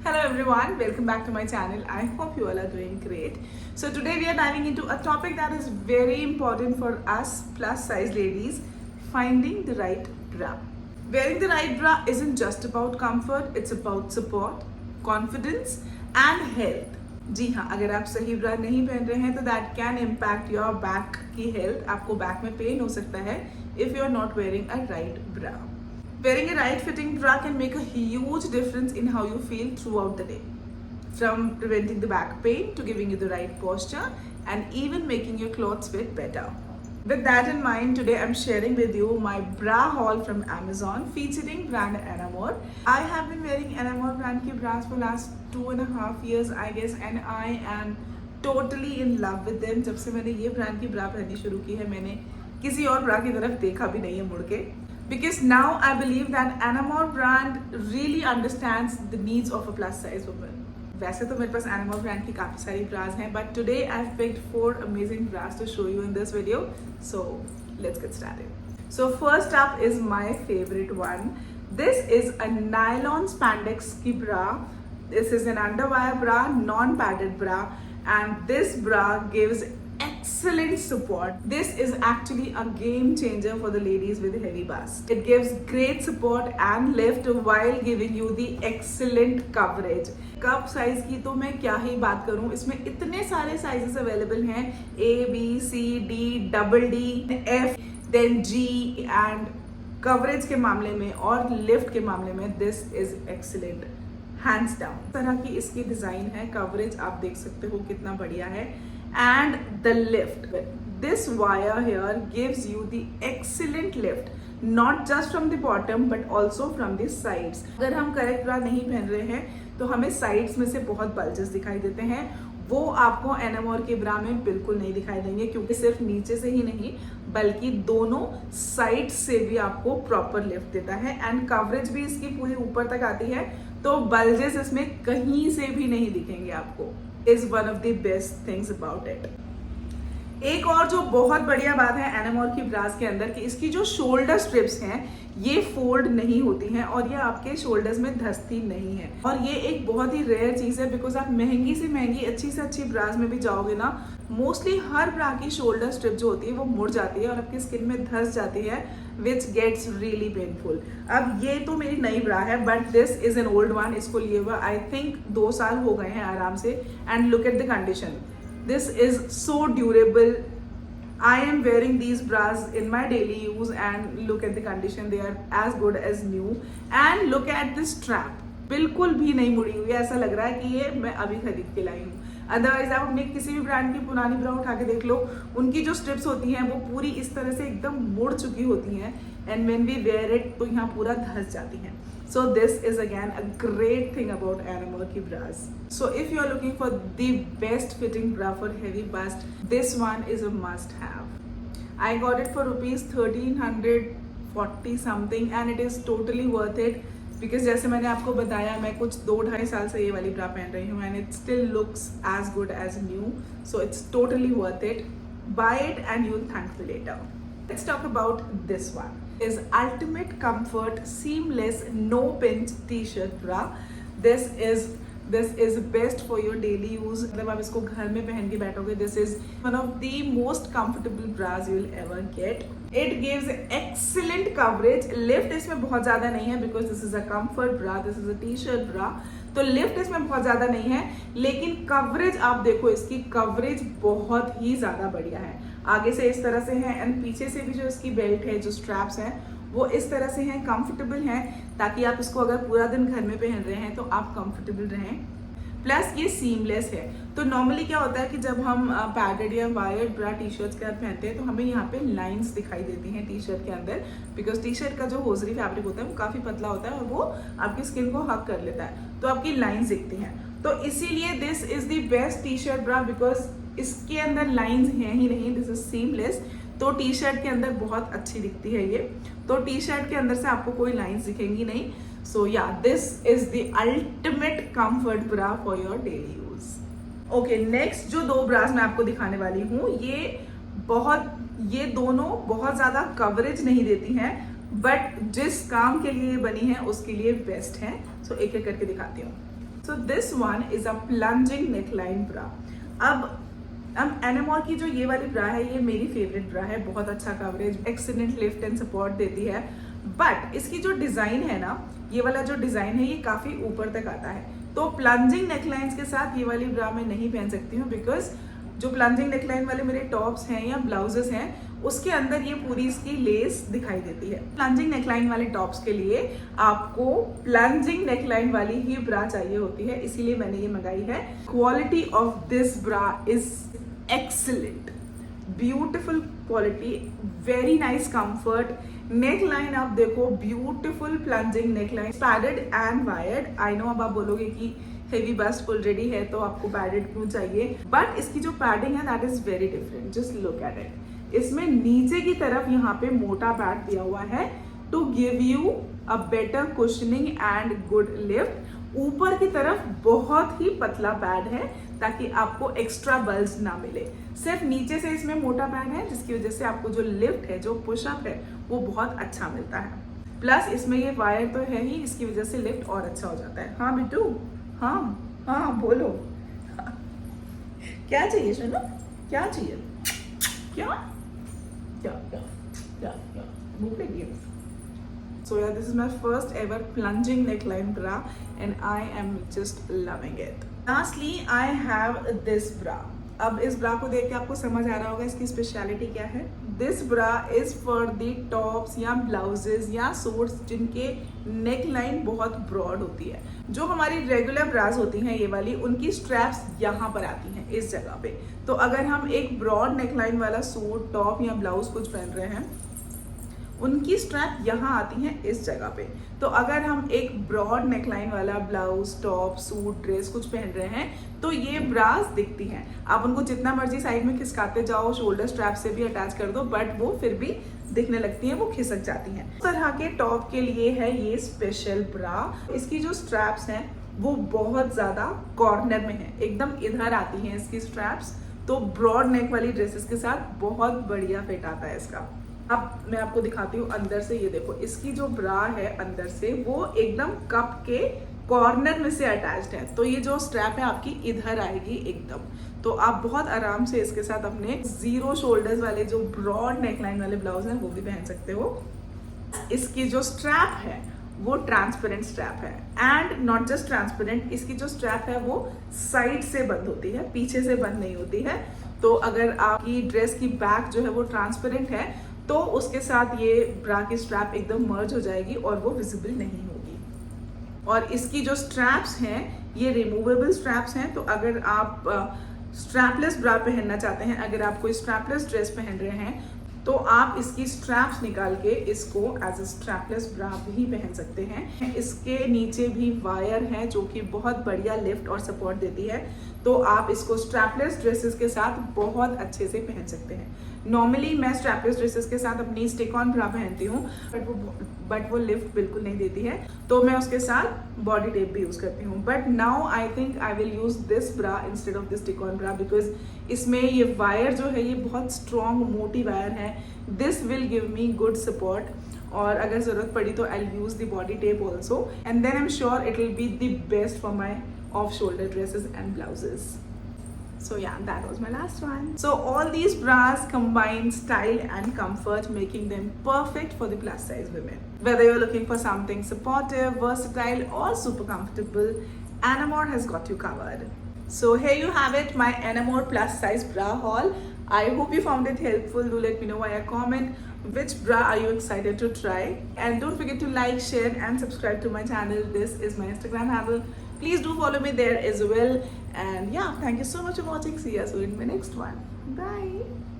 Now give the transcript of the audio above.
Hello everyone, welcome back to my channel. I hope you all are doing great. So today we are diving into a topic that is very important for us plus size ladies, finding the right bra. Wearing the right bra isn't just about comfort, it's about support, confidence and health. जी हाँ, अगर आप सही ब्रा नहीं पहन रहे हैं तो that can impact your back की हेल्थ. आपको बैक में पेन हो सकता है if you are not wearing a right bra. Wearing a right fitting bra can make a huge difference in how you feel throughout the day. From preventing the back pain to giving you the right posture and even making your clothes fit better. With that in mind, today I'm sharing with you my bra haul from Amazon featuring brand Enamor. I have been wearing Enamor brand की bras for last 2.5 years I guess and I am totally in love with them. जब से मैंने ये brand की bra पहननी शुरू की है मैंने किसी और bra की तरफ देखा भी नहीं है मुड़ के. Because now I believe that Enamor brand really understands the needs of a plus size woman. वैसे तो मेरे पास Enamor brand की काफ़ी सारी bras हैं, but today I've picked 4 amazing bras to show you in this video. So let's get started. So first up is my favorite one. This is a nylon spandex की bra. This is an underwire bra, non-padded bra, and this bra gives excellent support. This is actually a game changer for the ladies with heavy bust. It gives great support and lift while giving you the excellent coverage. Cup size की तो मैं क्या ही बात करूं, इसमें इतने सारे sizes available हैं, A, B, C, D, double D, F, then G and coverage के मामले में और लिफ्ट के मामले में this is excellent hands down. तरह की इसकी डिजाइन है, कवरेज आप देख सकते हो कितना बढ़िया है. And the lift, this wire here gives you the excellent lift, not just from the bottom but also from the sides. अगर हम करेक्ट ब्रा नहीं पहन रहे हैं तो हमें साइड्स में से बहुत बल्जेस दिखाई देते हैं, वो आपको एनामोर के ब्रा में बिल्कुल नहीं दिखाई देंगे क्योंकि सिर्फ नीचे से ही नहीं बल्कि दोनों साइड से भी आपको प्रॉपर लिफ्ट देता है एंड कवरेज भी इसकी पूरी ऊपर तक आती है, तो बल्जेस इसमें कहीं से भी नहीं दिखेंगे आपको. Is one of the best things about it. एक और जो बहुत बढ़िया बात है एनामोर की ब्रास के अंदर कि इसकी जो शोल्डर स्ट्रिप्स हैं ये फोल्ड नहीं होती हैं और ये आपके शोल्डर्स में धंसती नहीं है. और ये एक बहुत ही रेयर चीज़ है बिकॉज आप महंगी से महंगी अच्छी से अच्छी ब्रास में भी जाओगे ना, मोस्टली हर ब्रा की शोल्डर स्ट्रिप जो होती है वो मुड़ जाती है और आपकी स्किन में धंस जाती है विच गेट्स रियली पेनफुल. अब ये तो मेरी नई ब्रा है but this is an old one. इसको लिए हुआ आई थिंक 2 साल हो गए हैं आराम से and look at the condition. This is so durable. I am wearing these bras in my daily use and look at the condition. They are as good as new. And look at this strap. बिल्कुल भी नहीं मुड़ी हुई है, ऐसा लग रहा है कि ये मैं अभी खरीद के लाई हूँ. अदरवाइज आप अपने किसी भी ब्रांड की पुरानी ब्रा उठा के देख लो, उनकी जो स्ट्रिप्स होती हैं वो पूरी इस तरह से एकदम मुड़ चुकी होती हैं and when we wear it तो यहाँ पूरा धंस जाती हैं. So this is again a great thing about Enamor ki bras. So if you are looking for the best fitting bra for heavy bust, this one is a must have. I got it for rupees 1340 something and it is totally worth it because जैसे मैंने आपको बताया मैं कुछ 2-2.5 साल से ये वाली ब्रा पहन रही हूँ and it still looks as good as new. So it's totally worth it. Buy it and you'll thank me later. Let's talk about this one. Is ultimate comfort seamless no pinch t-shirt bra. This is best for your daily use. जब आप इसको घर में पहन के बैठोगे this is one of the most comfortable bras you'll ever get. It gives excellent coverage. Lift इसमें बहुत ज़्यादा नहीं है because this is a comfort bra, this is a t-shirt bra. तो लिफ्ट इसमें बहुत ज़्यादा नहीं है लेकिन कवरेज आप देखो, इसकी कवरेज बहुत ही ज़्यादा बढ़िया है. आगे से इस तरह से है एंड पीछे से भी जो इसकी बेल्ट है, जो स्ट्रैप्स हैं वो इस तरह से हैं, कंफर्टेबल हैं ताकि आप इसको अगर पूरा दिन घर में पहन रहे हैं तो आप कंफर्टेबल रहें. प्लस ये सीमलेस है. तो नॉर्मली क्या होता है कि जब हम पैडेड या वायर्ड ब्रा टी शर्ट्स के साथ पहनते हैं तो हमें यहाँ पे लाइंस दिखाई देती हैं टी शर्ट के अंदर बिकॉज टी शर्ट का जो होजरी फैब्रिक होता है वो काफ़ी पतला होता है और वो आपकी स्किन को हग कर लेता है तो आपकी लाइंस दिखती हैं. तो इसीलिए this is the best T shirt bra because इसके अंदर लाइंस हैं ही नहीं, दिस इज सीमलेस. तो टी शर्ट के अंदर बहुत अच्छी दिखती है ये, तो टी शर्ट के अंदर से आपको कोई लाइंस दिखेंगी नहीं. So yeah, this is the ultimate comfort bra for your daily use. Okay, next जो 2 ब्रास मैं आपको दिखाने वाली हूँ ये दोनों बहुत ज़्यादा कवरेज नहीं देती हैं बट जिस काम के लिए बनी है उसके लिए बेस्ट है. सो एक एक करके दिखाती हूँ. So this one is a plunging neckline bra. अब एनामोर की जो ये वाली ब्रा है, ये मेरी फेवरेट ब्रा है. बहुत अच्छा coverage, excellent lift and support देती है. बट इसकी जो डिजाइन है ना, ये वाला जो डिजाइन है, ये काफी ऊपर तक आता है. तो प्लंजिंग नेकलाइंस के साथ ये वाली ब्रा मैं नहीं पहन सकती हूँ, बिकॉज जो प्लंजिंग नेकलाइन वाले मेरे टॉप्स हैं या ब्लाउजेस हैं, उसके अंदर ये पूरी इसकी लेस दिखाई देती है. प्लंजिंग नेकलाइन वाले टॉप्स के लिए आपको प्लंजिंग नेकलाइन वाली ही ब्रा चाहिए होती है, इसीलिए मैंने ये मंगाई है. Quality of this bra is excellent, beautiful quality, very nice comfort. Neck line आप देखो, beautiful plunging neck line, padded and wired. I know अब आप बोलोगे कि हेवी बस्ट ऑलरेडी है तो आपको पैडेड क्यों चाहिए, बट इसकी जो पैडिंग है that is very different. Just look at it. इसमें नीचे की तरफ यहाँ पे मोटा पैड दिया हुआ है to give you a better cushioning and good lift. ऊपर की तरफ बहुत ही पतला पैड है ताकि आपको एक्स्ट्रा बल्ज ना मिले. सिर्फ नीचे से इसमें मोटा पैड है, जिसकी वजह से आपको जो लिफ्ट है, जो पुशअप है, वो बहुत अच्छा मिलता है. प्लस इसमें ये वायर तो है ही, इसकी वजह से लिफ्ट और अच्छा हो जाता है. हाँ बिट्टू, हाँ बोलो. क्या चाहिए सुनो, क्या चाहिए, क्या क्या क्या क्या क्या भूख लगी है. So yeah, this is my first ever plunging neckline bra and I am just loving it. Lastly, I have this bra. अब इस ब्रा को देख के आपको समझ आ रहा होगा इसकी स्पेशलिटी क्या है. This bra is for the tops या ब्लाउजेज या सूट्स जिनके नेक लाइन बहुत ब्रॉड होती है. जो हमारी रेगुलर ब्राज होती हैं ये वाली, उनकी स्ट्रैप्स यहाँ पर आती हैं इस जगह पे. तो अगर हम एक ब्रॉड नेकलाइन वाला सूट, टॉप या ब्लाउज कुछ पहन रहे हैं, उनकी स्ट्रैप यहाँ आती है इस जगह पे. तो अगर हम एक ब्रॉड नेकलाइन वाला ब्लाउज, टॉप, सूट, ड्रेस कुछ पहन रहे हैं तो ये ब्रास दिखती हैं. आप उनको जितना मर्जी साइड में खिसकाते जाओ, शोल्डर स्ट्रैप से भी अटैच कर दो, बट वो फिर भी दिखने लगती हैं, वो खिसक जाती हैं. इस तरह के टॉप के लिए है ये स्पेशल ब्रा. इसकी जो स्ट्रैप्स हैं वो बहुत ज्यादा कॉर्नर में है, एकदम इधर आती हैं इसकी स्ट्रैप्स. तो ब्रॉड नेक वाली ड्रेसेस के साथ बहुत बढ़िया फिट आता है इसका. अब मैं आपको दिखाती हूँ अंदर से. ये देखो, इसकी जो ब्रा है अंदर से वो एकदम कप के कॉर्नर में से अटैच्ड है. तो ये जो स्ट्रैप है आपकी इधर आएगी एकदम. तो आप बहुत आराम से इसके साथ अपने जीरो शोल्डर्स वाले जो ब्रॉड नेकलाइन वाले ब्लाउज हैं वो भी पहन सकते हो. इसकी जो स्ट्रैप है वो ट्रांसपेरेंट स्ट्रैप है, एंड नॉट जस्ट ट्रांसपेरेंट, इसकी जो स्ट्रैप है वो साइड से बंद होती है, पीछे से बंद नहीं होती है. तो अगर आपकी ड्रेस की बैक जो है वो ट्रांसपेरेंट है तो उसके साथ ये ब्रा की स्ट्रैप एकदम मर्ज हो जाएगी और वो विजिबल नहीं होगी. और इसकी जो स्ट्रैप्स हैं ये रिमूवेबल स्ट्रैप्स हैं. तो अगर आप स्ट्रैपलेस ब्रा पहनना चाहते हैं, अगर आप कोई स्ट्रैपलेस ड्रेस पहन रहे हैं, तो आप इसकी स्ट्रैप्स निकाल के इसको एज अ स्ट्रैपलेस ब्रा भी पहन सकते हैं. इसके नीचे भी वायर है जो कि बहुत बढ़िया लिफ्ट और सपोर्ट देती है. तो आप इसको स्ट्रैपलेस ड्रेसेस के साथ बहुत अच्छे से पहन सकते हैं. नॉर्मली मैं स्ट्रैपलेस ड्रेसेस के साथ अपनी स्टिक ऑन ब्रा पहनती हूँ, बट वो लिफ्ट बिल्कुल नहीं देती है, तो मैं उसके साथ बॉडी टेप भी यूज करती हूँ. But now I think I will use this bra instead of this stick on bra, because इसमें ये वायर जो है ये बहुत स्ट्रॉन्ग मोटी वायर है. This will give me good support, और अगर जरूरत पड़ी तो I use the body tape also, and then I am sure it will be the best for my off shoulder dresses and blouses. So yeah, that was my last one. So all these bras combine style and comfort, making them perfect for the plus size women. Whether you're looking for something supportive, versatile or super comfortable, Anamore has got you covered. So here you have it, my Anamore plus size bra haul. I hope you found it helpful. Do let me know via comment which bra are you excited to try, and don't forget to like, share and subscribe to my channel. This is my Instagram handle. Please do follow me there as well. And yeah, thank you so much for watching. See you soon in my next one. Bye.